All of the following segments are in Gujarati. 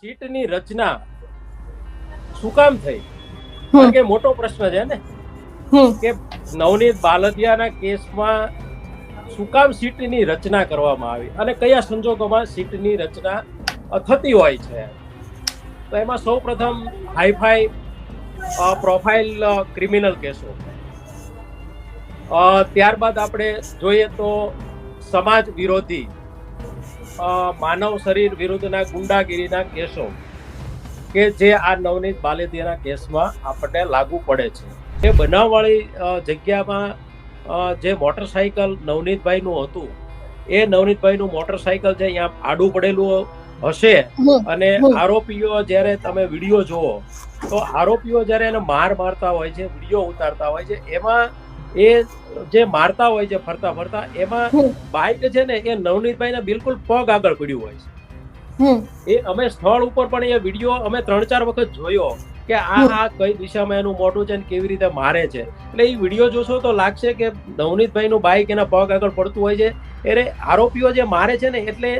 સીટની રચના શું કામ થઈ? કારણ કે મોટો પ્રશ્ન છે ને કે નવનીત બાલદિયાના કેસમાં શું કામ સીટની રચના કરવામાં આવી અને કયા સંજોગોમાં સીટની રચના થતી હોય છે. તો એમાં સૌ પ્રથમ હાઈફાઈ પ્રોફાઇલ ક્રિમિનલ કેસો, ત્યારબાદ આપણે જોઈએ તો સમાજ વિરોધી માનવ શરીર વિરુદ્ધના ગુંડાગીરીના કેસો કે જે આ નવનીત બાલદિયાના કેસમાં આપણને લાગુ પડે છે. એ બનાવવાળી જગ્યામાં જે મોટરસાયકલ નવનીતભાઈનું હતું એ નવનીતભાઈનું મોટરસાયકલ છે અહીંયા આડું પડેલું હશે અને આરોપીઓ જ્યારે તમે વિડીયો જુઓ તો આરોપીઓ જ્યારે એને મારતા હોય છે, વિડીયો ઉતારતા હોય છે, એમાં એ જે મારતા હોય છે ફરતા ફરતા એમાં બાઇક છે ને એ નવનીતભાઈને બિલકુલ પગ આગળ પડ્યું હોય છે. એ અમે સ્થળ ઉપર પણ એ વિડીયો અમે 3-4 વખત જોયો કે આ કઈ દિશામાં એનું મોઢું છે ને કેવી રીતે મારે છે. એટલે એ વિડીયો જોશો તો લાગશે કે નવનીતભાઈનું બાઇક એના પગ આગળ પડતું હોય છે. એટલે આરોપીઓ જે મારે છે ને એટલે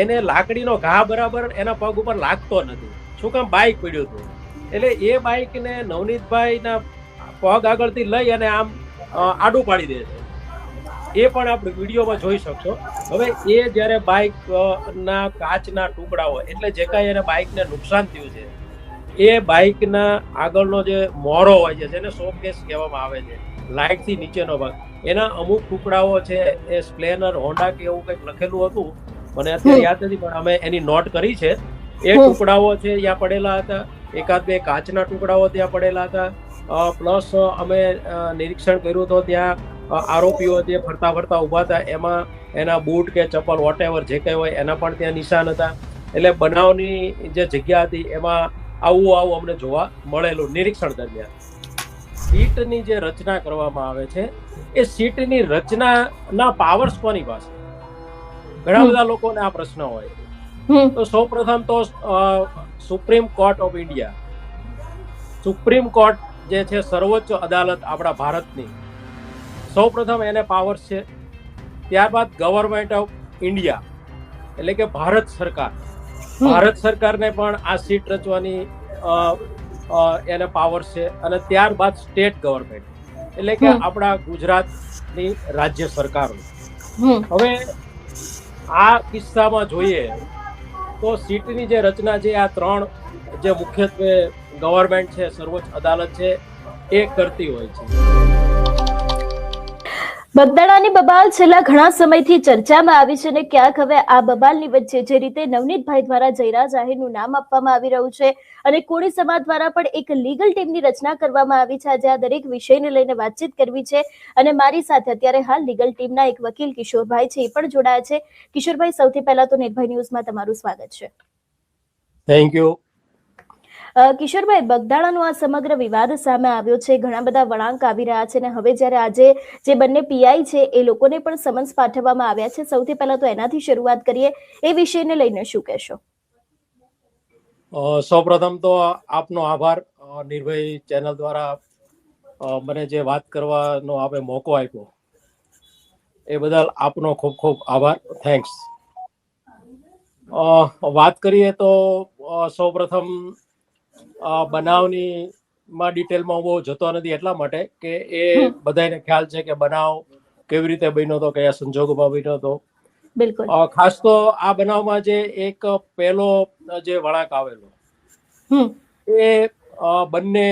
એને લાકડીનો ઘા બરાબર એના પગ ઉપર લાગતો નથી. શું કામ? બાઇક પડ્યું હતું. એટલે એ બાઇકને નવનીતભાઈના પગ આગળથી લઈ અને આમ આડું પાડી દે છે. એ પણ આપણે વિડીયોમાં જોઈ શકશો. હવે એ જ્યારે બાઇક ના કાચના ટુકડાઓ એટલે જે કાંઈ એને બાઇકને નુકસાન થયું છે એ બાઇકના આગળનો જે મોરો હોય છે જેને શોકેસ કહેવામાં આવે છે, લાઇટથી નીચેનો ભાગ, એના અમુક ટુકડાઓ છે એ સ્પ્લેનર હોન્ડા કે એવું કંઈક લખેલું હતું, મને અત્યારે યાદ નથી પણ અમે એની નોટ કરી છે. એ ટુકડાઓ છે ત્યાં પડેલા હતા. 1-2 કાચના ટુકડાઓ ત્યાં પડેલા હતા. પ્લસ અમે નિરીક્ષણ કર્યું તો ત્યાં આરોપીઓ જે ફરતા ફરતા ઉભા હતા એમાં એના બૂટ કે ચપ્પલ વોટેવર જે કંઈ હોય એના પણ ત્યાં નિશાન હતા. એટલે બનાવની જે જગ્યા હતી એમાં આવું અમને જોવા મળેલું નિરીક્ષણ દરમિયાન. સીટની જે રચના કરવામાં આવે છે એ સીટની રચનાના પાવર્સ કોની પાસે? ઘણા બધા લોકોને આ પ્રશ્ન હોય. તો સૌ પ્રથમ તો supreme court of India, supreme court જે છે સર્વોચ્ચ અદાલત આપણા ભારતની, સૌ પ્રથમ એને પાવર્સ છે. ત્યારબાદ ગવર્મેન્ટ ઓફ ઇન્ડિયા એટલે કે ભારત સરકાર, ભારત સરકારને પણ આ સીટ રચવાની એને પાવર્સ છે. અને ત્યારબાદ સ્ટેટ ગવર્મેન્ટ એટલે કે આપણા ગુજરાતની રાજ્ય સરકારો. હવે આ કિસ્સામાં જોઈએ તો સીટની જે રચના છે આ 3 જે મુખ્યત્વે ગવર્મેન્ટ છે, સર્વોચ્ચ અદાલત છે, એ કરતી હોય છે. બગદાણાની બબાલ છેલ્લા ઘણા સમયથી ચર્ચામાં આવી છે અને ક્યાંક હવે આ બબાલની વચ્ચે જે રીતે નવનીતભાઈ દ્વારા જયરાજ આહિરનું નામ આપવામાં આવી રહ્યું છે અને કોળી સમાજ દ્વારા પણ એક લીગલ ટીમની રચના કરવામાં આવી છે. આજે આ દરેક વિષયને લઈને વાતચીત કરવી છે અને મારી સાથે અત્યારે હાલ લીગલ ટીમના એક વકીલ કિશોરભાઈ છે, એ પણ જોડાયા છે. કિશોરભાઈ, સૌથી પહેલા તો નિર્ભય ન્યૂઝમાં તમારું સ્વાગત છે. Thank you. કિશોરભાઈ, બગદાણાનો આ સમગ્ર વિવાદ સામે આવ્યો છે, ઘણા બધા વળાંક આવી રહ્યા છે અને હવે જ્યારે આજે જે બંને પીઆઈ છે એ લોકોને પણ સમન્સ પાઠવવામાં આવ્યા છે, સૌથી પહેલા તો એનાથી શરૂઆત કરીએ. એ વિષયને લઈને શું કહેશો? સૌપ્રથમ તો આપનો આભાર, નિર્ભય ચેનલ દ્વારા મને જે વાત કરવાનો આપે મોકો આપ્યો એ બદલ આપનો ખૂબ ખૂબ આભાર. થેન્ક્સ. વાત કરીએ તો સૌપ્રથમ બનાવની ડિટેલમાં બહુ જતો નથી એટલા માટે કે એ બધાને ખ્યાલ છે કે બનાવ કેવી રીતે બન્યો હતો, કયા સંજોગોમાં બન્યો હતો. બિલકુલ. ખાસ તો આ બનાવમાં જે એક પહેલો જે વળાંક આવેલો એ બંને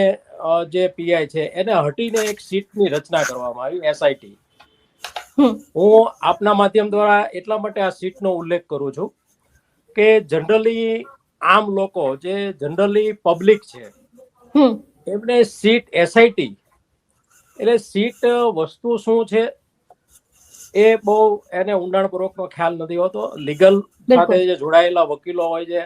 જે પીઆઈ છે એને હટીને એક સીટની રચના કરવામાં આવી, એસઆઈટી. હું આપના માધ્યમ દ્વારા એટલા માટે આ સીટનો ઉલ્લેખ કરું છું કે જનરલી આમ લોકો જે જનરલી પબ્લિક છે એમને સીટ એસઆઈટી એટલે સીટ વસ્તુ શું છે એ બહુ એને ઊંડાણપૂર્વકનો ખ્યાલ નથી હોતો. લીગલ સાથે જે જોડાયેલા વકીલો હોય છે,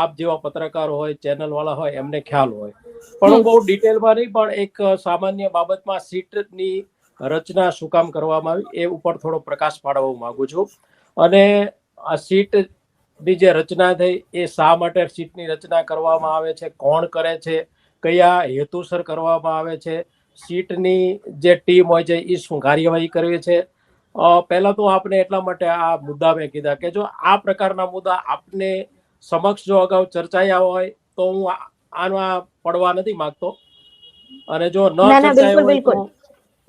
આપ જેવા પત્રકારો હોય, ચેનલ વાળા હોય, એમને ખ્યાલ હોય. પણ હું બહુ ડિટેલમાં નહીં, પણ એક સામાન્ય બાબતમાં સીટની રચના શું કામ કરવામાં આવી એ ઉપર થોડો પ્રકાશ પાડવા માંગુ છું. અને આ સીટની જે રચના થઈ એ શા માટે સીટની રચના કરવામાં આવે છે, કોણ કરે છે, કયા હેતુસર કરવામાં આવે છે, સીટની જે ટીમ હોય છે એ શું કાર્યવાહી કરવી છે. પહેલા તો આપણે એટલા માટે આ મુદ્દા મેં કીધા કે જો આ પ્રકારના મુદ્દા આપને સમક્ષ જો અગાઉ ચર્ચાયા હોય તો હું આમાં પડવા નથી માંગતો, અને જો ન ના ના ચર્ચાયો બિલકુલ હોય તો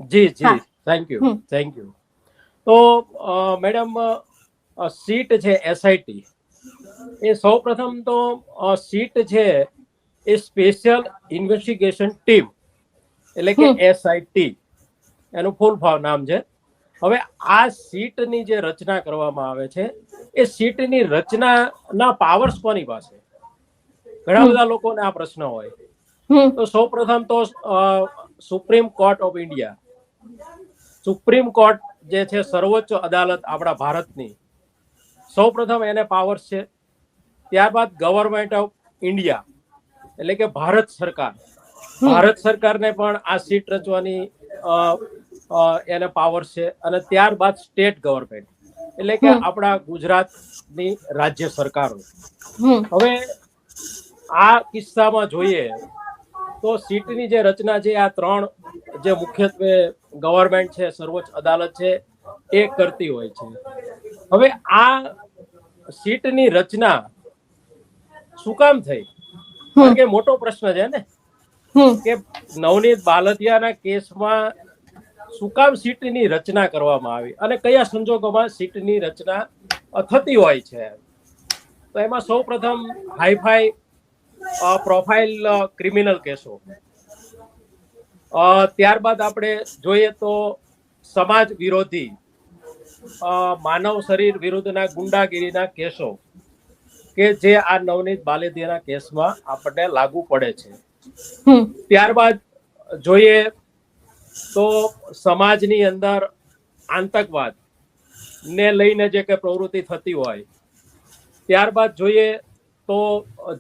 બિલકુલ જી હા thank you hmm thank you. તો મેડમ, સીટ છે એસઆઈટી, એ સૌ પ્રથમ તો સીટ છે એ સ્પેશિયલ ઇન્વેસ્ટિગેશન ટીમ, એટલે કે હમ એસઆઈટી એનું ફૂલ ફોર્મ નામ છે. હવે આ સીટની જે રચના કરવામાં આવે છે, એ સીટની રચનાના પાવર્સ કોની પાસે? ઘણા હમ બધા લોકોને આ પ્રશ્ન હોય. હમ તો સૌ પ્રથમ તો supreme court of India, supreme court જે છે સર્વોચ્ચ અદાલત આપણા ભારતની, સૌ પ્રથમ એને પાવર્સ છે. ત્યારબાદ ગવર્મેન્ટ ઓફ ઇન્ડિયા, એટલે કે ભારત સરકાર, હમ ભારત સરકારને પણ આ સીટ રચવાની એને પાવર છે. અને ત્યારબાદ સ્ટેટ ગવર્મેન્ટ, એટલે કે હમ આપણા ગુજરાતની રાજ્ય સરકારો. હમ હવે આ કિસ્સામાં જોઈએ તો સીટની જે રચના છે, આ ત્રણ જે મુખ્યત્વે ગવર્મેન્ટ છે, સર્વોચ્ચ અદાલત છે, એ કરતી હોય છે. હવે આ સીટની રચના શું કામ થઈ? હમ કારણ કે મોટો પ્રશ્ન છે ને, હમ કે નવનીત બાલદિયાના કેસમાં શું કામ સીટની રચના કરવામાં આવી અને કયા સંજોગોમાં સીટની રચના થતી હોય છે. તો એમાં સૌ પ્રથમ હાઈફાઈ પ્રોફાઇલ ક્રિમિનલ કેસો, ત્યારબાદ આપણે જોઈએ તો સમાજ વિરોધી માનવ શરીર વિરુદ્ધના ગુંડાગીરીના કેસો, કે જે આ નવનીત બાલેદિયાના કેસમાં આપણને લાગુ પડે છે. હમ ત્યારબાદ જોઈએ તો સમાજની અંદર આતંકવાદ ને લઈને જે કે પ્રવૃત્તિ થતી હોય. ત્યારબાદ જોઈએ તો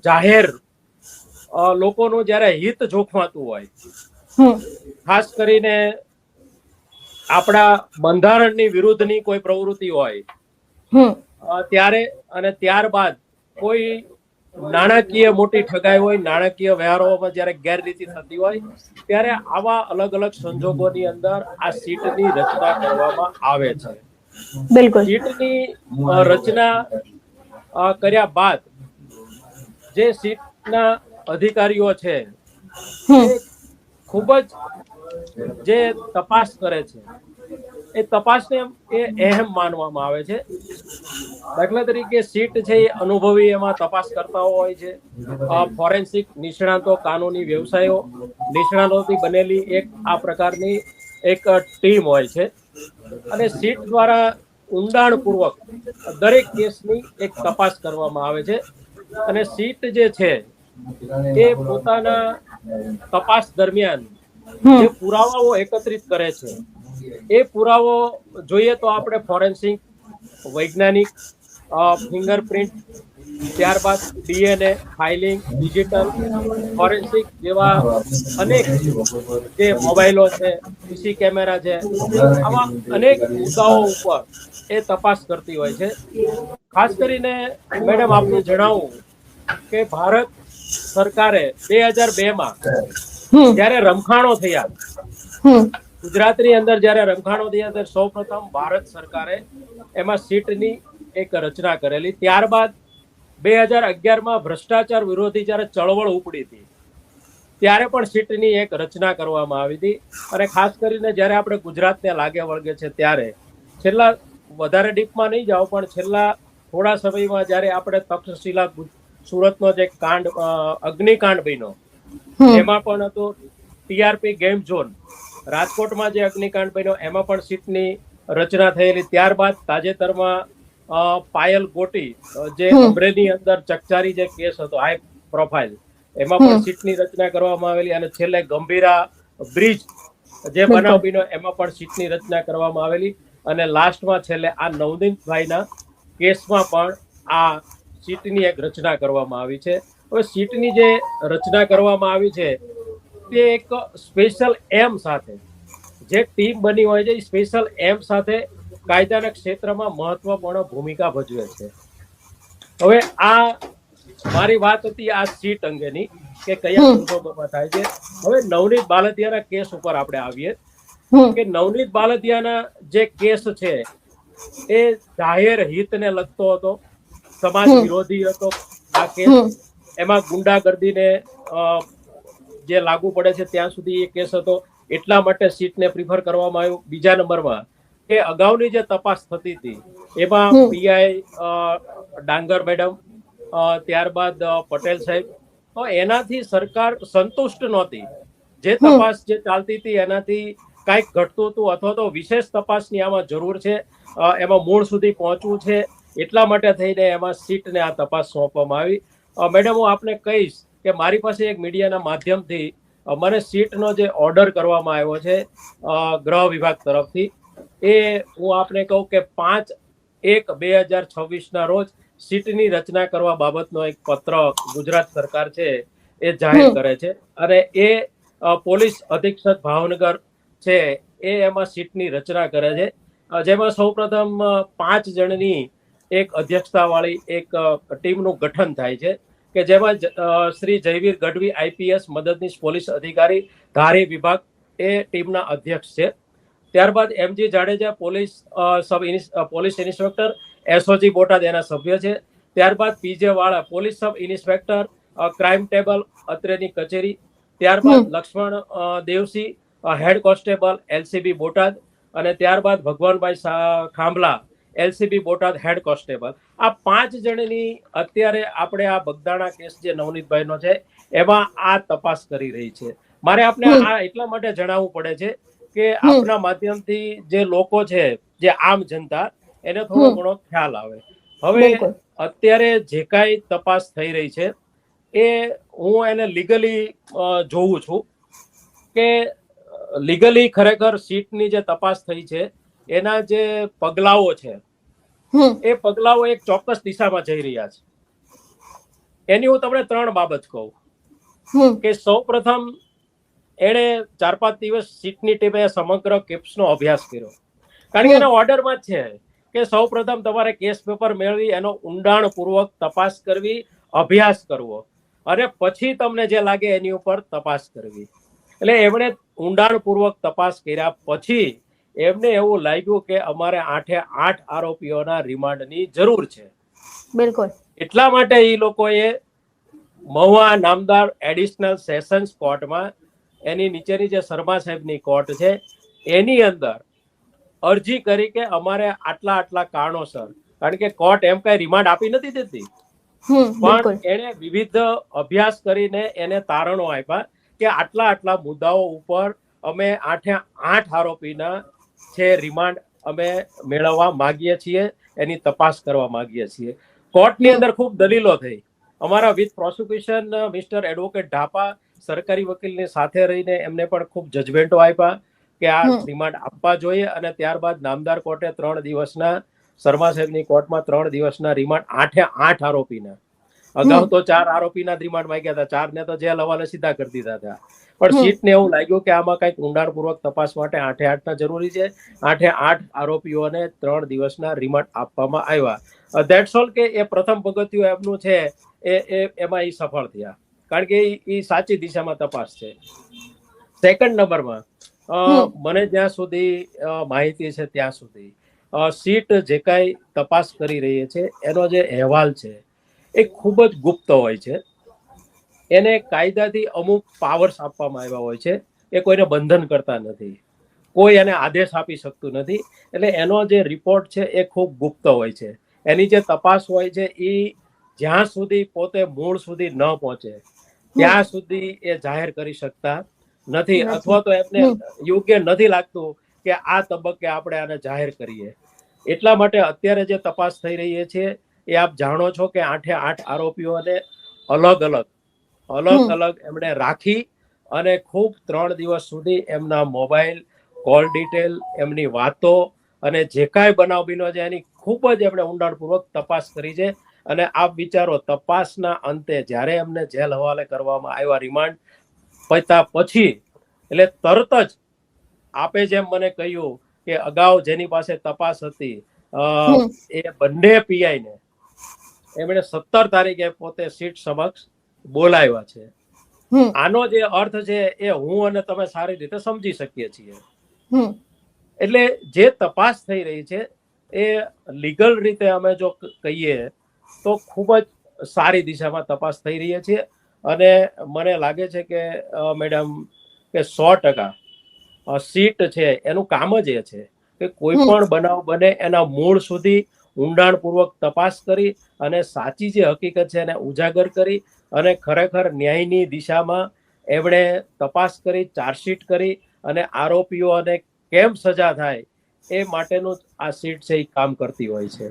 જાહેર લોકોનું જ્યારે હિત જોખમાતું હોય, હમ ખાસ કરીને આપણા બંધારણની વિરુદ્ધની કોઈ પ્રવૃત્તિ હોય, હમ ત્યારે, અને ત્યારબાદ કોઈ નાણાકીય મોટી ઠગાઈ હોય, નાણાકીય વ્યવહારોમાં જ્યારે ગેરરીતિ થતી હોય, ત્યારે આવા અલગ અલગ સંજોગોની અંદર આ સીટની રચના કરવામાં આવે છે. બિલકુલ સીટની રચના કર્યા બાદ જે સીટના અધિકારીઓ છે, હમ એ ખૂબ જ જે તપાસ કરે છે, એ તપાસને એ અહેમ માનવામાં આવે છે. દાખલા તરીકે સીટ છે એ અનુભવી એમાં તપાસ કરતા હોય છે, ફોરેન્સિક નિષ્ણાતો, કાનૂની વ્યવસાયો નિષ્ણાતોથી બનેલી એક આ પ્રકારની એક ટીમ હોય છે. અને સીટ દ્વારા ઊંડાણપૂર્વક દરેક કેસની એક તપાસ કરવામાં આવે છે. અને સીટ જે છે એ પોતાના તપાસ દરમિયાન હમ જે પુરાવાઓ એકત્રિત કરે છે, એ પુરાવો જોઈએ તો આપણે ફોરેન્સિક, વૈજ્ઞાનિક, ફિંગરપ્રિન્ટ, ત્યારબાદ ડીએનએ, ફાઇલિંગ, ડિજિટલ ફોરેન્સિક જેવા અનેક જે મોબાઈલો છે, સીસી કેમેરા છે, આવા અનેક મુદ્દાઓ ઉપર એ તપાસ કરતી હોય છે. ખાસ કરીને મેડમ આપને જણાવું કે ભારત સરકારે 2002માં હમ જ્યારે રમખાણો થયા, હમ ગુજરાતની અંદર જ્યારે રમખાણો થયા, ત્યારે સૌ પ્રથમ ભારત સરકારે એમાં સીટની એક રચના કરેલી. ત્યારબાદ 2011માં ભ્રષ્ટાચાર વિરોધી જ્યારે ચળવળ ઉપડી હતી, ત્યારે પણ સીટની એક રચના કરવામાં આવી હતી. અને ખાસ કરીને જ્યારે આપણે ગુજરાતને લાગે વળગે છે, ત્યારે છેલ્લા, વધારે ડીપમાં નહીં જાઓ, પણ છેલ્લા થોડા સમયમાં જ્યારે આપણે તક્ષશિલા સુરતનો જે કાંડ, અગ્નિકાંડ બન્યો, હમ એમાં પણ હતો. ટીઆરપી ગેમ ઝોન રાજકોટમાં જે અગ્નિકાંડ બન્યો, એમાં પણ સીટની રચના થયેલી. ત્યારબાદ તાજેતરમાં પાયલ ગોટી, જે હમ અમરેલી અંદર ચકચારી જે કેસ હતો હાઈ પ્રોફાઇલ, એમાં પણ હમ સીટની રચના કરવામાં આવેલી. અને છેલ્લે ગંભીરા બ્રિજ જે બનાવ બિલકુલ બન્યો, એમાં પણ સીટની રચના કરવામાં આવેલી. અને લાસ્ટમાં છેલ્લે આ નવનીતભાઈના કેસમાં પણ આ સીટની એક રચના કરવામાં આવી છે. હવે સીટની જે રચના કરવામાં આવી છે, તે એક સ્પેશિયલ એમ સાથે જે ટીમ બની હોય છે, એ સ્પેશિયલ એમ સાથે કાયદાના ક્ષેત્રમાં મહત્વપૂર્ણ ભૂમિકા ભજવે છે. હવે આ મારી વાત હતી આ સીટ અંગેની, કે કયા હમ સંજોગોમાં થાય છે. હવે નવનીત બાલદિયાના કેસ ઉપર આપણે આવીએ, હમ કે નવનીત બાલદિયાના જે કેસ છે એ જાહેર હિતને લગતો હતો, સમાજ હમ વિરોધી હતો, આ કેસ. એમાં ગુંડાગર્દીને જે લાગુ પડે છે ત્યાં સુધી એ કેસ હતો, એટલા માટે સીટને પ્રિફર કરવામાં આવ્યું. બીજા નંબરમાં કે અગાઉની જે તપાસ થતી હતી એમાં પીઆઈ ડાંગર મેડમ, ત્યારબાદ પટેલ સાહેબ, તો એનાથી સરકાર સંતુષ્ટ નહોતી. જે તપાસ જે ચાલતી હતી એનાથી કાંઈક ઘટતું હતું અથવા તો વિશેષ તપાસની આમાં જરૂર છે, એમાં મૂળ સુધી પહોંચવું છે, એટલા માટે થઈને એમાં સીટને આ તપાસ સોંપવામાં આવી. મેડમ, હું આપને કહીશ કે મારી પાસે એક મીડિયાના માધ્યમથી મને સીટનો જે ઓર્ડર કરવામાં આવ્યો છે ગૃહ વિભાગ તરફથી, એ હું આપને કહું કે 5/1/2026 રોજ સીટની રચના કરવા બાબતનો એક પત્ર ગુજરાત સરકાર છે એ જાહેર કરે છે. અને એ પોલીસ અધિક્ષક ભાવનગર છે એ એમાં સીટની રચના કરે છે, જેમાં સૌપ્રથમ 5 જણની એક અધ્યક્ષતા વાળી એક ટીમનું ગઠન થાય છે કે જેમાં શ્રી જયવીર ગઢવી આઈપીએસ મદદનીશ પોલીસ અધિકારી ધારી વિભાગ એ ટીમના અધ્યક્ષ છે. ત્યારબાદ MG Jadeja police inspector SOG Botad એના સભ્ય છે. ત્યારબાદ PJ Vala police sub inspector crime table અત્રેની કચેરી. ત્યારબાદ Laxman Devsinh head constable LCB Botad. અને ત્યારબાદ Bhagwanbhai Khambhala LCB Botad head constable. આ 5 જણની અત્યારે આપણે આ બગદાણા કેસ જે નવનીતભાઈનો છે એમાં આ તપાસ કરી રહી છે. મારે આપને આ એટલા માટે જણાવવું પડે છે કે આપના માધ્યમથી જે લોકો છે, જે આમ જનતા, એને થોડો ઘણો ખ્યાલ આવે. હવે અત્યારે જે કાંઈ તપાસ થઈ રહી છે એ હું એને લીગલી જોઉં છું કે લીગલી ખરેખર સીટની જે તપાસ થઈ છે એના જે પગલાઓ છે એ પગલાઓ એક ચોક્કસ દિશામાં જઈ રહ્યા છે. એની હું તમને 3 બાબત કહું કે સૌ પ્રથમ એણે 4-5 દિવસ સીટની ટીમે સમગ્ર કેસનો અભ્યાસ કર્યો, કારણ કે એના ઓર્ડરમાં જ છે કે સૌ પ્રથમ તમારે કેસ પેપર મેળવી એનો ઊંડાણપૂર્વક તપાસ કરવી, અભ્યાસ કરવો, અને પછી તમને જે લાગે એની ઉપર તપાસ કરવી. એટલે એમણે ઊંડાણપૂર્વક તપાસ કર્યા પછી એમને એવું લાગ્યું કે અમારે 8 આરોપીઓના રિમાન્ડની જરૂર છે. બિલકુલ. એટલા માટે એ લોકોએ મહુવા નામદાર એડિશનલ સેશન્સ કોર્ટમાં, એની નીચેની જે શર્મા સાહેબની કોર્ટ છે એની અંદર અરજી કરી કે અમારે આટલા કારણોસર, કારણ કે કોર્ટ એમ કઈ રિમાન્ડ આપી નથી દેતી, પણ એને વિવિધ અભ્યાસ કરીને એને તારણો આપ્યા કે આટલા મુદ્દાઓ ઉપર અમે 8 આરોપીના છે રિમાન્ડ અમે મેળવવા માંગીએ છીએ, એની તપાસ કરવા માંગીએ છીએ. કોર્ટની અંદર ખૂબ દલીલો થઈ. અમારા with prosecution mister advocate Dhapa સરકારી વકીલની સાથે રહીને એમને પણ ખૂબ જજમેન્ટો આપ્યા કે આ રિમાન્ડ આપવા જોઈએ. અને ત્યારબાદ નામદાર કોર્ટે 3 દિવસના, શર્મા સાહેબની કોર્ટમાં 3 દિવસના રિમાન્ડ 8 આરોપીના, અગાઉ તો 4 આરોપીના રિમાન્ડ માંગ્યા હતા, 4 ને તો જેલ હવાલે સીધા કરી દીધા હતા. પણ સીટને એવું લાગ્યું કે આમાં કઈક ઊંડાણપૂર્વક તપાસ માટે 8 જરૂરી છે. 8 આરોપીઓને 3 દિવસના રિમાન્ડ આપવામાં આવ્યા. That's all. કે એ પ્રથમ પગથિયું એમનું છે એમાં એ સફળ થયા, કારણ કે એ સાચી દિશામાં તપાસ છે. સેકન્ડ નંબરમાં મને જ્યાં સુધી માહિતી છે ત્યાં સુધી સીટ જે કાંઈ તપાસ કરી રહી છે એનો જે અહેવાલ છે એ ખૂબ જ ગુપ્ત હોય છે. એને કાયદાથી અમુક પાવર્સ આપવામાં આવ્યા હોય છે, એ કોઈને બંધન કરતા નથી, કોઈ એને આદેશ આપી શકતું નથી. એટલે એનો જે રિપોર્ટ છે એ ખૂબ ગુપ્ત હોય છે. એની જે તપાસ હોય છે એ જ્યાં સુધી પોતે મૂળ સુધી ન પહોંચે ત્યાં સુધી એ જાહેર કરી શકતા નથી, અથવા તો એમને યોગ્ય નથી લાગતું કે આ તબક્કે આપણે આને જાહેર કરીએ. એટલા માટે અત્યારે જે તપાસ થઈ રહી છે એ આપ જાણો છો કે 8 આરોપીઓને અલગ અલગ એમણે રાખી અને ખૂબ 3 દિવસ સુધી એમના મોબાઈલ, કોલ ડિટેલ, એમની વાતો અને જે કાંઈ બનાવ બન્યો છે એની ખૂબ જ એમણે ઊંડાણપૂર્વક તપાસ કરી છે. અને આપ વિચારો, તપાસના અંતે જ્યારે એમને જેલ હવાલે કરવામાં આવ્યા રિમાન્ડ પત્યા પછી, એટલે તરત જ આપે જેમ મને કહ્યું કે અગાઉ જેની પાસે તપાસ હતી એ બંને પીઆઈને એમણે 17 તારીખે પોતે સીટ સમક્ષ બોલાવ્યા છે. આનો જે અર્થ છે એ હું અને તમે સારી રીતે સમજી શકીએ છીએ. એટલે જે તપાસ થઈ રહી છે એ લીગલ રીતે અમે જો કહીએ તો ખૂબ જ સારી દિશામાં તપાસ થઈ રહી છે અને મને લાગે છે કે મેડમ કે 100% સીટ છે એનું કામ જ એ છે કે કોઈ પણ બનાવ બને એના મૂળ સુધી ઊંડાણપૂર્વક તપાસ કરી અને સાચી જે હકીકત છે એને ઉજાગર કરી અને ખરેખર ન્યાયની દિશામાં એમણે તપાસ કરી, ચાર્જશીટ કરી અને આરોપીઓને કેમ સજા થાય એ માટેનું આ સીટ છે એ કામ કરતી હોય છે.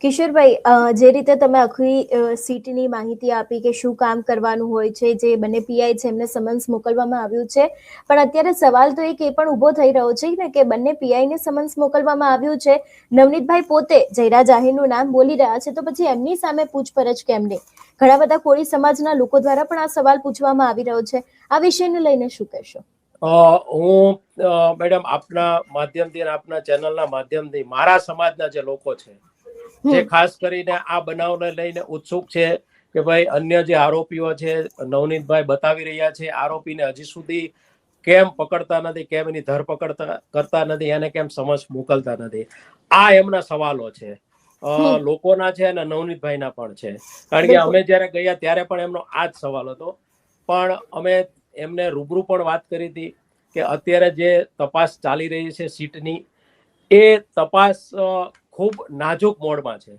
કિશોરભાઈ, જે રીતે તમે આખી સીટની માહિતી આપી કે શું કામ કરવાનું હોય છે, જે બંને પીઆઈ છે એમને સમન્સ મોકલવામાં આવ્યું છે, પણ અત્યારે સવાલ તો એક એ પણ ઊભો થઈ રહ્યો છે ને કે બંને પીઆઈને સમન્સ મોકલવામાં આવ્યું છે, નવનીતભાઈ પોતે જયરા જાહેરનું નામ બોલી રહ્યા છે, તો પછી એમની સામે પૂછપરછ કેમ નહીં? ઘણા બધા કોળી સમાજના લોકો દ્વારા પણ આ સવાલ પૂછવામાં આવી રહ્યો છે. આ વિષયને લઈને શું કહેશો? હું મેડમ આપના માધ્યમથી અને આપના ચેનલના માધ્યમથી મારા સમાજના જે લોકો છે જે ખાસ કરીને આ બનાવને લઈને ઉત્સુક છે કે ભાઈ અન્ય જે આરોપીઓ છે, નવનીતભાઈ બતાવી રહ્યા છે, આરોપીને હજી સુધી કેમ પકડતા નથી, કેમ એની ધરપકડ કરતા નથી, એને કેમ સમન્સ મોકલતા નથી, આ એમના સવાલો છે. લોકોના છે અને નવનીતભાઈના પણ છે. કારણ કે અમે જયારે ગયા ત્યારે પણ એમનો આ જ સવાલ હતો, પણ અમે એમને રૂબરૂ પણ વાત કરી હતી કે અત્યારે જે તપાસ ચાલી રહી છે સીટની, એ તપાસ ખૂબ નાજુક મોડમાં છે.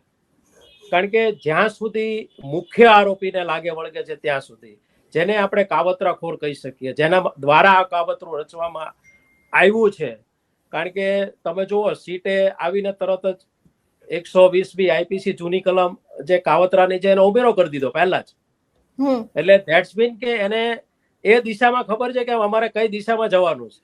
કારણ કે જ્યાં સુધી મુખ્ય આરોપીને લાગે વળગે છે ત્યાં સુધી, જેને આપણે કાવતરાખોર કહી શકીએ, જેના દ્વારા આ કાવતરું રચવામાં આવ્યું છે. કારણ કે તમે જુઓ, સીટે આવીને તરત જ 120B આઈપીસી જૂની કલમ જે કાવતરાની છે એનો ઉમેરો કરી દીધો પહેલા જ. એટલે ધેટ્સ મીન કે એને એ દિશામાં ખબર છે કે અમારે કઈ દિશામાં જવાનું છે.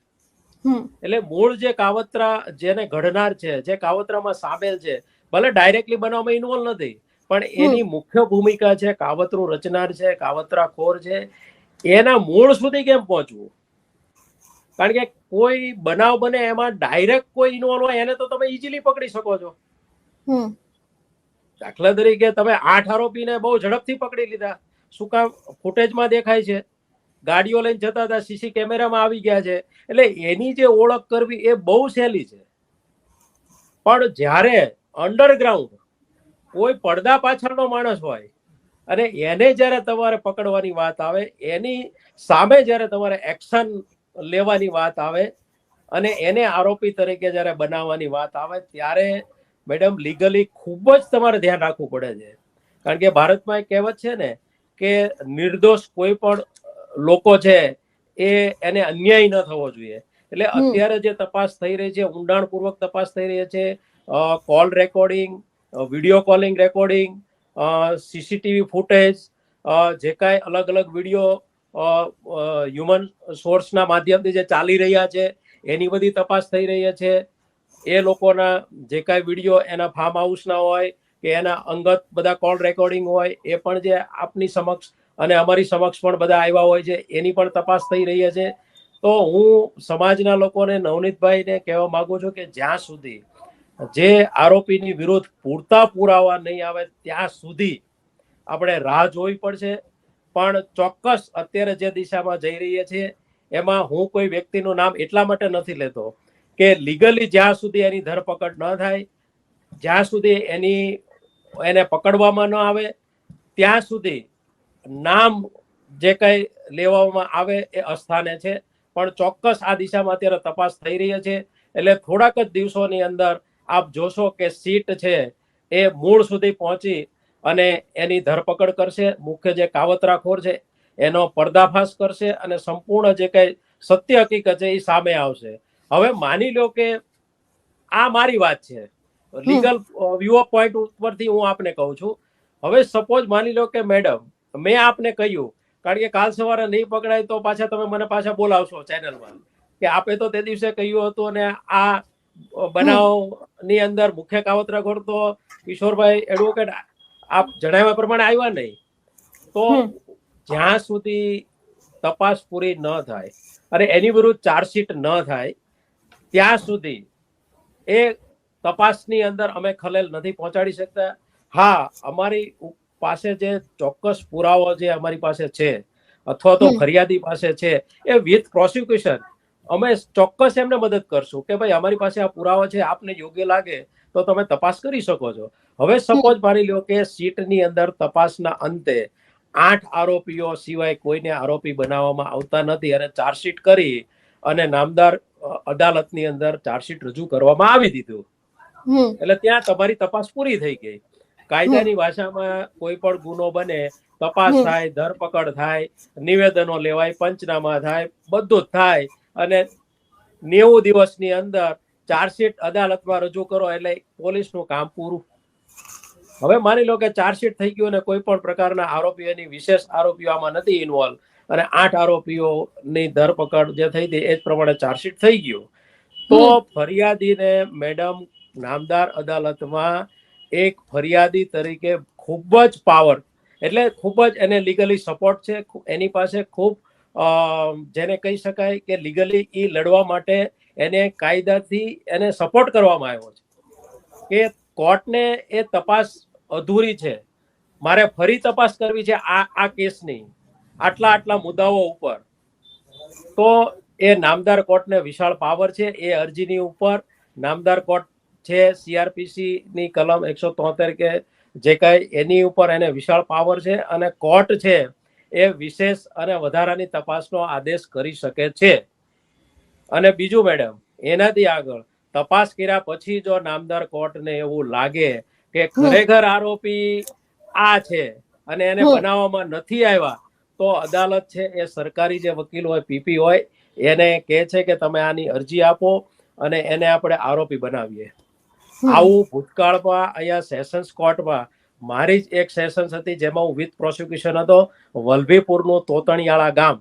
એટલે મૂળ જે કાવતરા જેને ઘડનાર છે, જે કાવતરામાં સામેલ છે, ભલે ડાયરેક્ટલી બનાવવામાં ઇન્વોલ્વ નથી, પણ એની મુખ્ય ભૂમિકા છે, કાવતરું રચનાર છે, કાવતરાખોર છે, એના મૂળ સુધી કેમ પહોંચવું? કારણ કે કોઈ બનાવ બને એમાં ડાયરેક્ટ કોઈ ઇન્વોલ્વ હોય એને તો તમે ઇઝીલી પકડી શકો છો. દાખલા તરીકે તમે 8 આરોપીને બહુ ઝડપથી પકડી લીધા. શું કામ? ફૂટેજમાં દેખાય છે, ગાડીઓ લઈને જતા હતા, સીસી કેમેરામાં આવી ગયા છે. એટલે એની જે ઓળખ કરવી એ બહુ સહેલી છે. પણ જ્યારે અંડરગ્રાઉન્ડ કોઈ પડદા પાછળનો માણસ હોય અને એને જ્યારે તમારે પકડવાની વાત આવે, એની સામે જ્યારે તમારે એક્શન લેવાની વાત આવે અને એને આરોપી તરીકે જ્યારે બનાવવાની વાત આવે, ત્યારે મેડમ લીગલી ખૂબ જ તમારે ધ્યાન રાખવું પડે છે. કારણ કે ભારતમાં એક કહેવત છે ને કે નિર્દોષ કોઈ પણ લોકો છે એને અન્યાય ન થવો જોઈએ. એટલે અત્યારે જે તપાસ થઈ રહી છે, ઊંડાણપૂર્વક તપાસ થઈ રહી છે, call recording, video calling recording, CCTV footage, જે કાંઈ અલગ અલગ વિડીયો હ્યુમન સોર્સના માધ્યમથી જે ચાલી રહ્યા છે એની બધી તપાસ થઈ રહી છે. એ લોકોના જે કાંઈ વિડીયો એના ફાર્મ હાઉસના હોય કે એના અંગત બધા કોલ રેકોર્ડિંગ હોય, એ પણ જે આપની સમક્ષ અને અમારી સમક્ષ પણ બધા આવ્યા હોય છે, એની પણ તપાસ થઈ રહી છે. તો હું સમાજના લોકોને, નવનીતભાઈને કહેવા માંગુ છું કે જ્યાં સુધી જે આરોપીની વિરુદ્ધ પૂરતા પુરાવા નહીં આવે ત્યાં સુધી આપણે રાહ જોવી પડશે. પણ ચોક્કસ અત્યારે જે દિશામાં જઈ રહી છે એમાં હું કોઈ વ્યક્તિનું નામ એટલા માટે નથી લેતો કે લીગલી જ્યાં સુધી એની ધરપકડ ન થાય, જ્યાં સુધી એને પકડવામાં ન આવે, ત્યાં સુધી નામ જે કંઈ લેવામાં આવે એ અસ્થાને છે. પણ ચોક્કસ આ દિશામાં અત્યારે તપાસ થઈ રહી છે. એટલે થોડાક જ દિવસોની અંદર આપ જોશો કે સીટ છે એ મૂળ સુધી પહોંચી અને એની ધરપકડ કરશે. મુખ્ય જે કાવતરાખોર છે એનો પર્દાફાશ કરશે અને સંપૂર્ણ જે કઈ સત્ય હકીકત છે એ સામે આવશે. હવે માની લો કે આ મારી વાત છે, લીગલ વ્યૂ પોઈન્ટ ઉપરથી હું આપને કહું છું. હવે સપોઝ માની લો કે મેડમ મેં આપને કહ્યું, કારણ કે કાલ સવારે નહીં પકડાય તો પાછા તમે મને પાછા બોલાવશો ચેનલમાં કે આપે તો તે દિવસે કહ્યું હતું અને આ બનાવની અંદર મુખ્ય કાવતરાખોર તો કિશોરભાઈ એડવોકેટ આપ જણાવ્યા પ્રમાણે આવ્યા નહીં. તો જ્યાં સુધી તપાસ પૂરી ન થાય અને એની વિરુદ્ધ ચાર્જશીટ ન થાય ત્યાં સુધી એ તપાસની અંદર અમે ખલેલ નથી પહોંચાડી શકતા. હા, અમારી પાસે જે ચોક્કસ પુરાવો જે અમારી પાસે છે અથવા તો ફરિયાદી પાસે છે, એ વિથ પ્રોસિક્યુશન અમે ચોક્કસ એમને મદદ કરશું કે ભાઈ અમારી પાસે આ પુરાવા છે, આપને યોગ્ય લાગે તો તમે તપાસ કરી શકો છો. હવે સપોઝ માની લો કે સીટની અંદર તપાસના અંતે 8 આરોપીઓ સિવાય કોઈને આરોપી બનાવવામાં આવતા નથી અને ચાર્જશીટ કરી અને નામદાર અદાલતની અંદર ચાર્જશીટ રજૂ કરવામાં આવી દીધું, એટલે ત્યાં તમારી તપાસ પૂરી થઈ ગઈ. કાયદાની ભાષામાં કોઈ પણ ગુનો બને, તપાસ થાય, ધરપકડ થાય, નિવેદનો લેવાય, પંચનામા થાય, બધું જ થાય અને 90 દિવસની અંદર ચાર્જશીટ અદાલતમાં રજૂ કરો એટલે પોલીસનું કામ પૂરું. હવે માની લો કે ચાર્જશીટ થઈ ગયું અને કોઈ પણ પ્રકારના આરોપીઓની વિશેષ આરોપીઓ આમાં નથી ઇન્વોલ્વ અને 8 આરોપીઓની ધરપકડ જે થઈ હતી એ જ પ્રમાણે ચાર્જશીટ થઈ ગયું, તો ફરિયાદીને મેડમ નામદાર અદાલતમાં એક ફરિયાદી તરીકે ખૂબ જ પાવર, એટલે ખૂબ જ એને લીગલી સપોર્ટ છે, એની પાસે ખૂબ જેને કહી શકાય કે લીગલી એ લડવા માટે એને કાયદાથી એને સપોર્ટ કરવામાં આવ્યો છે કે કોર્ટને એ તપાસ અધૂરી છે, મારે ફરી તપાસ કરવી છે આ કેસની આટલા મુદ્દાઓ ઉપર, તો એ નામદાર કોર્ટને વિશાળ પાવર છે. એ અરજીની ઉપર નામદાર કોર્ટ છે CRPC ની કલમ 173 કે જે કઈ એની ઉપર એને વિશાળ પાવર છે અને કોર્ટ છે એ વિશેષ અને વધારાની તપાસનો આદેશ કરી શકે છે. અને બીજું મેડમ, એનાથી આગળ તપાસ કર્યા પછી જો નામદાર કોર્ટને એવું લાગે કે ખરેખર આરોપી આ છે અને એને બનાવવામાં નથી આવ્યા, તો અદાલત છે એ સરકારી જે વકીલ હોય, PP હોય, એને કહે છે કે તમે આની અરજી આપો અને એને આપણે આરોપી બનાવીએ. આવું ભૂતકાળમાં અહીંયા સેશન્સ કોર્ટમાં મારી જ એક સેશન્સ હતી જેમાં હું વિથ પ્રોસિક્યુશન હતો. વલભીપુરનું તોતણિયાળા ગામ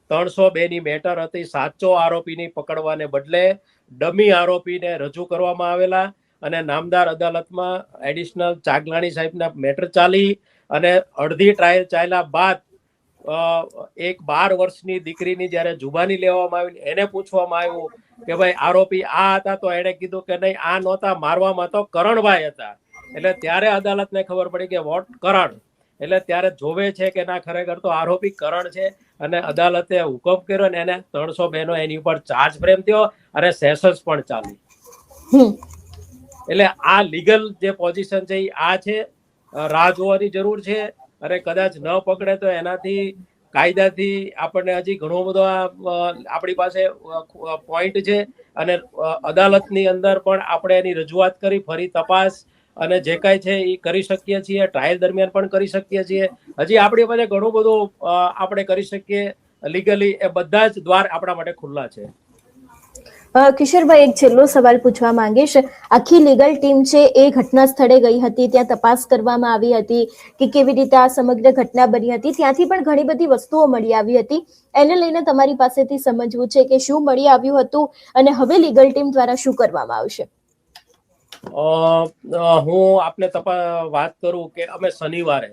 302 ની મેટર હતી. સાચો આરોપીની પકડવાને બદલે ડમી આરોપીને રજૂ કરવામાં આવેલા અને નામદાર અદાલતમાં એડિશનલ ચાગલાણી સાહેબના મેટર ચાલી અને અડધી ટ્રાયલ ચાલ્યા બાદ એક 12 વર્ષની દીકરીની જ્યારે જુબાની લેવામાં આવી, એને પૂછવામાં આવ્યું કે ભાઈ આરોપી આ હતા, તો એને કીધું કે નહીં આ નહોતા, મારવામાં તો કરણભાઈ હતા. એટલે ત્યારે અદાલતને ખબર પડી કે વોટ કરણ, એટલે ત્યારે જોવે છે કે ના ખરેખર તો આરોપી કરણ છે અને અદાલતે હુકમ કર્યો અને એને 302 નો એની ઉપર ચાર્જ ફ્રેમ થયો અને સેશન્સ પણ ચાલી. એટલે આ લીગલ જે પોઝિશન છે એ આ છે, રાહ જોવાની જરૂર છે અને કદાચ ન પકડે તો એનાથી કાયદાથી આપણને હજી ઘણો બધો આપણી પાસે પોઈન્ટ છે અને અદાલતની અંદર પણ આપણે એની રજૂઆત કરી ફરી તપાસ અને જે કાંઈ છે એ કરી શકીએ છીએ, ટ્રાયલ દરમિયાન પણ કરી શકીએ છીએ. હજી આપણી પાસે ઘણું બધું આપણે કરી શકીએ લીગલી, એ બધા જ દ્વાર આપણા માટે ખુલ્લા છે. કિશોરભાઈ, એક છેલ્લો સવાલ પૂછવા માંગીશ. આખી લીગલ ટીમ છે એ ઘટના સ્થળે ગઈ હતી, ત્યાં તપાસ કરવામાં આવી હતી કે કેવી રીતે આ સમગ્ર ઘટના બની હતી, ત્યાંથી પણ ઘણી બધી વસ્તુઓ મળી આવી હતી. એને લઈને તમારી પાસેથી સમજવું છે કે શું મળી આવ્યું હતું અને હવે લીગલ ટીમ દ્વારા શું કરવામાં આવશે. હું આપને વાત કરું કે અમે શનિવારે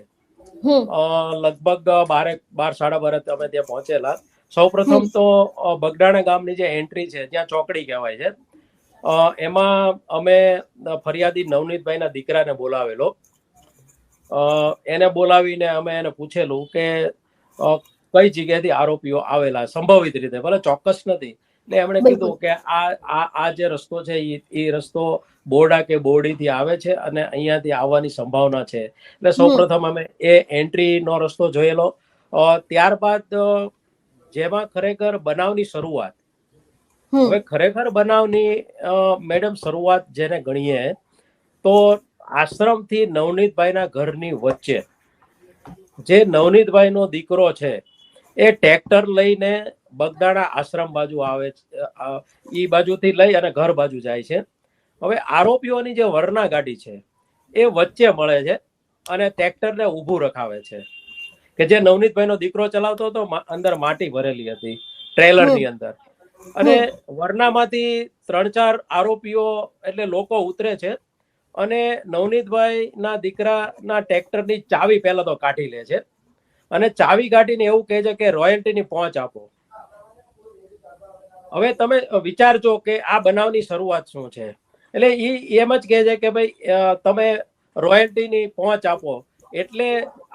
લગભગ 12:30 અમે ત્યાં પહોંચેલા. સૌપ્રથમ તો બગડાણા ગામની જે એન્ટ્રી છે ત્યાં ચોકડી કહેવાય છે, એમાં અમે ફરિયાદી નવનીતભાઈના દીકરાને બોલાવેલો. એને બોલાવીને અમે એને પૂછેલું કે કઈ જગ્યાએથી આરોપીઓ આવેલા સંભવિત રીતે, ભલે ચોક્કસ નથી. એટલે એમણે કીધું કે આ જે રસ્તો છે એ રસ્તો બોરડા કે બોરડીથી આવે છે અને અહીંયાથી આવવાની સંભાવના છે. એટલે સૌપ્રથમ અમે એ એન્ટ્રીનો રસ્તો જોયેલો. ત્યારબાદ જેમાં ખરેખર બનાવની શરૂઆત, હવે ખરેખર બનાવની મેડમ શરૂઆત જેને ગણીએ તો આશ્રમથી નવનીતભાઈના ઘરની વચ્ચે જે નવનીતભાઈનો દીકરો છે એ ટ્રેક્ટર લઈને બગદાણા આશ્રમ બાજુ આવે છે, એ બાજુથી લઈ અને ઘર બાજુ જાય છે. હવે આરોપીઓની જે વરના ગાડી છે એ વચ્ચે મળે છે અને ટ્રેક્ટરને ઊભું રખાવે છે કે જે નવનીતભાઈનો દીકરો ચલાવતો હતો. અંદર માટી ભરેલી હતી ટ્રેલરની અંદર અને વરનામાંથી 3-4 આરોપીઓ એટલે લોકો ઉતરે છે અને નવનીતભાઈના દીકરાના ટ્રેક્ટરની ચાવી પહેલા તો કાઢી લે છે અને ચાવી કાઢીને એવું કહે છે કે રોયલ્ટીની પહોંચ આપો. હવે તમે વિચારજો કે આ બનાવની શરૂઆત શું છે. એટલે એ એમ જ કહે છે કે ભાઈ તમે રોયલ્ટીની પહોંચ આપો. એટલે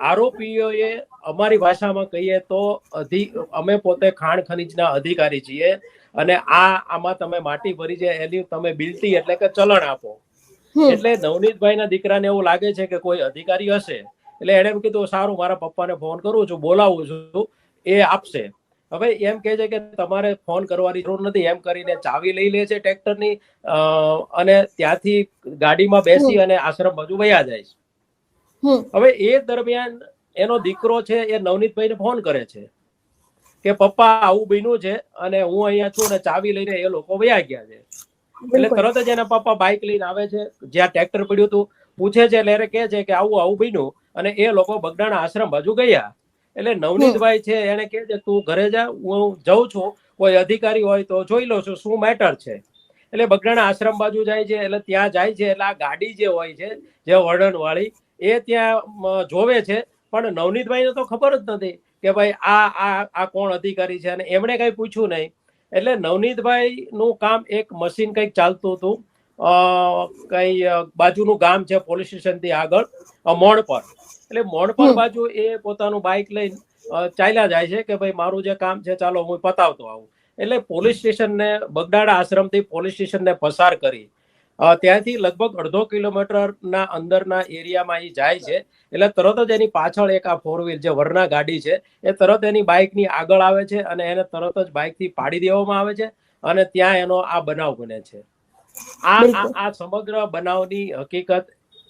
આરોપીઓએ અમારી ભાષામાં કહીએ તો અમે પોતે ખાણ ખનીજના અધિકારી છીએ અને આમાં તમે માટી ભરી છે એની તમે બિલ્ટી એટલે કે ચલણ આપો. એટલે નવનીતભાઈના દીકરાને એવું લાગે છે કે કોઈ અધિકારી હશે, એટલે એણે એમ કીધું સારું મારા પપ્પાને ફોન કરું છું, બોલાવું છું, એ આપશે. હવે એમ કહે છે કે તમારે ફોન કરવાની જરૂર નથી, એમ કરીને ચાવી લઈ લે છે ટ્રેક્ટરની, અને ત્યાંથી ગાડીમાં બેસી અને આશ્રમ બાજુ વયા જાય છે. હવે એ દરમિયાન એનો દીકરો છે એ નવનીતભાઈને ફોન કરે છે કે પપ્પા આવું બન્યું છે અને હું અહીંયા છું ને ચાવી લઈને એ લોકો વયા ગયા છે. એટલે તરત જ એના પપ્પા બાઇક લઈને આવે છે, જ્યાં ટ્રેક્ટર પડ્યું હતું, પૂછે છે, એટલે કહે છે કે આવું આવું બન્યું, અને એ લોકો બગડાણા આશ્રમ બાજુ ગયા. એટલે નવનીતભાઈ છે એને કહે છે તું ઘરે જા, હું જઉં છું, કોઈ અધિકારી હોય તો જોઈ લઉં છું શું મેટર છે. એટલે બગડાણા આશ્રમ બાજુ જાય છે. એટલે ત્યાં જાય છે, એટલે આ ગાડી જે હોય છે જે વર્ણન વાળી, એ ત્યાં જોવે છે, પણ નવનીતભાઈને તો ખબર જ નથી કે ભાઈ આ કોણ અધિકારી છે, અને એમણે કઈ પૂછ્યું નહીં. એટલે નવનીતભાઈ નું કામ એક મશીન કઈક ચાલતું હતું, કઈ બાજુનું ગામ છે પોલીસ સ્ટેશન થી આગળ મોણપર. એટલે મોણપર બાજુ એ પોતાનું બાઇક લઈને ચાલ્યા જાય છે કે ભાઈ મારું જે કામ છે ચાલો હું પતાવતો આવું. એટલે પોલીસ સ્ટેશનને, બગડાણા આશ્રમથી પોલીસ સ્ટેશનને પસાર કરી ત્યાંથી લગભગ 1.5 કિલોમીટરના અંદરના એરિયામાં એ જાય છે. એટલે તરત જ એની પાછળ એક આ 4 વ્હીલ જે વરના ગાડી છે એ તરત એની બાઇકની આગળ આવે છે, અને એને તરત જ બાઇકથી પાડી દેવામાં આવે છે, અને ત્યાં એનો આ બનાવ બને છે. આ સમગ્ર બનાવની હકીકત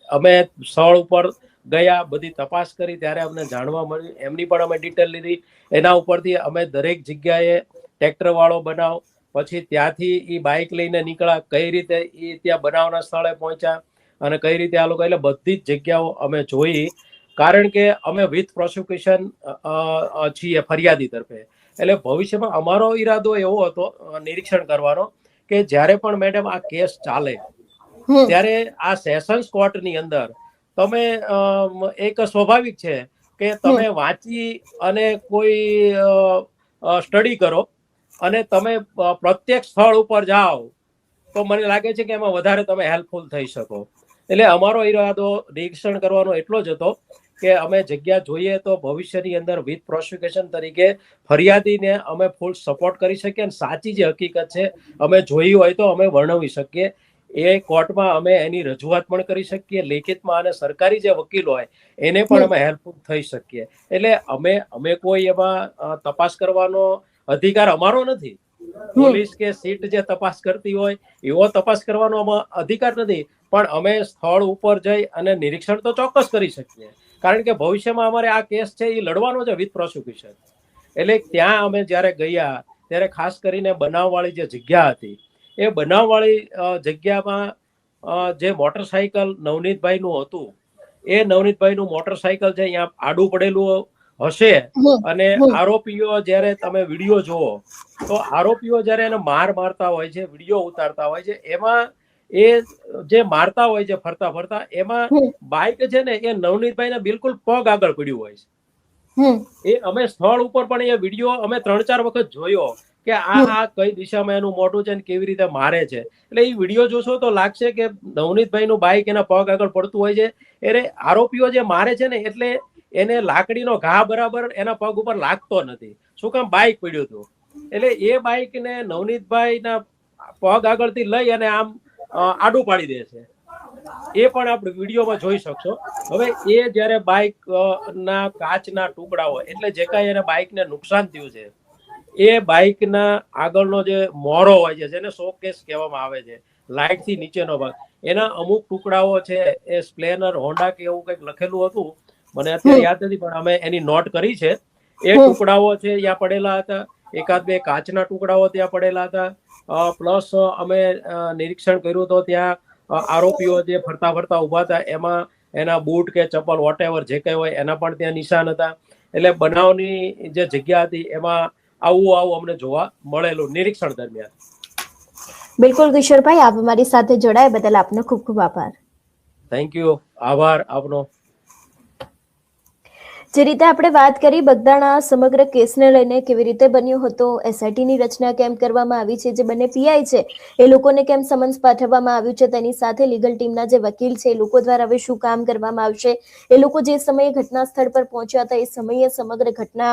અમે સ્થળ ઉપર ગયા, બધી તપાસ કરી, ત્યારે અમને જાણવા મળ્યું, એમની પણ અમે ડિટેલ લીધી. એના ઉપરથી અમે દરેક જગ્યાએ ટ્રેક્ટર વાળો બનાવ, પછી ત્યાંથી એ બાઇક લઈને નીકળ્યા, કઈ રીતે એ ત્યાં બનાવના સ્થળે પહોંચ્યા, અને કઈ રીતે આ લોકો, એટલે બધી જ જગ્યાઓ અમે જોઈ. કારણ કે અમે વિથ પ્રોસિક્યુશન છીએ ફરિયાદી તરફે. એટલે ભવિષ્યમાં અમારો ઈરાદો એવો હતો નિરીક્ષણ કરવાનો કે જ્યારે પણ મેડમ આ કેસ ચાલે ત્યારે આ સેશન્સ કોર્ટની અંદર તમે એક સ્વાભાવિક છે કે તમે વાંચી અને કોઈ સ્ટડી કરો અને તમે પ્રત્યેક સ્થળ ઉપર જાઓ તો મને લાગે છે કે એમાં વધારે તમે હેલ્પફુલ થઈ શકો. એટલે અમારો ઈરાદો નિરીક્ષણ કરવાનો એટલો જ હતો કે અમે જગ્યા જોઈએ તો ભવિષ્યની અંદર વિથ પ્રોસિક્યુશન તરીકે ફરિયાદીને અમે ફૂલ સપોર્ટ કરી શકીએ, અને સાચી જે હકીકત છે અમે જોઈ હોય તો અમે વર્ણવી શકીએ. એ કોર્ટમાં અમે એની રજૂઆત પણ કરી શકીએ લેખિતમાં, અને સરકારી જે વકીલ હોય એને પણ અમે હેલ્પફુલ થઈ શકીએ. એટલે અમે કોઈ એમાં તપાસ કરવાનો અધિકાર અમારો નથી. પોલીસ કે સીટ જે તપાસ કરતી હોય એવો તપાસ કરવાનો અધિકાર નથી, પણ અમે સ્થળ ઉપર જઈ અને નિરીક્ષણ તો ચોક્કસ કરી શકીએ. કારણ કે ભવિષ્યમાં અમારે આ કેસ છે એ લડવાનો છે વિથ પ્રોસિક્યુશન. એટલે ત્યાં અમે જ્યારે ગયા ત્યારે ખાસ કરીને બનાવવાળી જે જગ્યા હતી એ બનાવવાળી જગ્યામાં જે મોટરસાયકલ નવનીતભાઈનું હતું એ નવનીતભાઈનું મોટરસાયકલ છે અહીંયા આડું પડેલું હશે, અને આરોપીઓ જ્યારે તમે વિડીયો જુઓ તો આરોપીઓ જ્યારે એને મારતા હોય છે, વિડીયો ઉતારતા હોય છે, એમાં એ જે મારતા હોય છે ફરતા ફરતા, એમાં બાઇક છે ને એ નવનીતભાઈને બિલકુલ પગ આગળ પડ્યું હોય છે. એ અમે સ્થળ ઉપર પણ એ વિડીયો અમે 3-4 વખત જોયો કે આ કઈ દિશામાં એનું મોઢું છે ને કેવી રીતે મારે છે. એટલે એ વિડીયો જોશો તો લાગશે કે નવનીતભાઈનું બાઇક એના પગ આગળ પડતું હોય છે. એટલે આરોપીઓ જે મારે છે ને એટલે એને લાકડીનો ઘા બરાબર એના પગ ઉપર લાગતો નથી. શું કામ? બાઇક પડ્યું હતું. એટલે એ બાઇકને નવનીતભાઈના પગ આગળથી લઈ અને આમ આડું પાડી દે છે. એ પણ આપણે વિડીયોમાં જોઈ શકશો. હવે એ જ્યારે બાઇક ના કાચના ટુકડાઓ, એટલે જે કાંઈ એને બાઇકને નુકસાન થયું છે એ બાઇકના આગળનો જે મોરો હોય છે જેને શોકેસ કહેવામાં આવે છે, લાઇટથી નીચેનો ભાગ, એના અમુક ટુકડાઓ છે એ સ્પ્લેનર, હોન્ડા કે એવું કંઈક લખેલું હતું, મને અત્યારે યાદ નથી, પણ અમે એની નોટ કરી છે. એ ટુકડાઓ છે ત્યાં પડેલા હતા. 1-2 કાચના ટુકડાઓ ત્યાં પડેલા હતા. પ્લસ અમે નિરીક્ષણ કર્યું તો ત્યાં આરોપીઓ જે ફરતા ફરતા ઉભા હતા એમાં એના બૂટ કે ચપ્પલ વોટેવર જે કંઈ હોય એના પણ ત્યાં નિશાન હતા. એટલે બનાવની જે જગ્યા હતી એમાં આવું અમને જોવા મળેલું નિરીક્ષણ દરમિયાન. બિલકુલ કિશોરભાઈ, આપ અમારી સાથે જોડાયા બદલ આપનો ખૂબ ખૂબ આભાર. Thank you. આભાર આપનો. જે રીતે આપણે વાત કરી બગદાણા સમગ્ર કેસને લઈને કેવી રીતે બન્યો હતો, એસઆઈટીની રચના કેમ કરવામાં આવી છે, જે બંને પીઆઈ છે એ લોકોને કેમ સમન્સ પાઠવવામાં આવ્યું છે, તેની સાથે લીગલ ટીમના જે વકીલ છે એ લોકો દ્વારા હવે શું કામ કરવામાં આવશે, એ લોકો જે સમયે ઘટના સ્થળ પર પહોંચ્યા હતા એ સમયે સમગ્ર ઘટના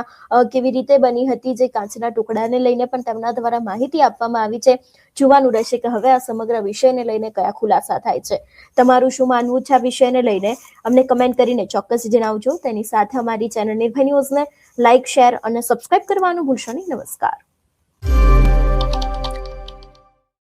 કેવી રીતે બની હતી, જે કાચના ટુકડાને લઈને પણ તેમના દ્વારા માહિતી આપવામાં આવી છે. જોવાનું રહેશે કે હવે આ સમગ્ર વિષયને લઈને કયા ખુલાસા થાય છે. તમારું શું માનવું છે આ વિષયને લઈને અમને કમેન્ટ કરીને ચોક્કસ જણાવજો. તેની સાથે અમારી ચેનલ નિર્ભય ન્યૂઝને લાઇક, શેર અને સબસ્ક્રાઇબ કરવાનું ભૂલશો નહીં. નમસ્કાર.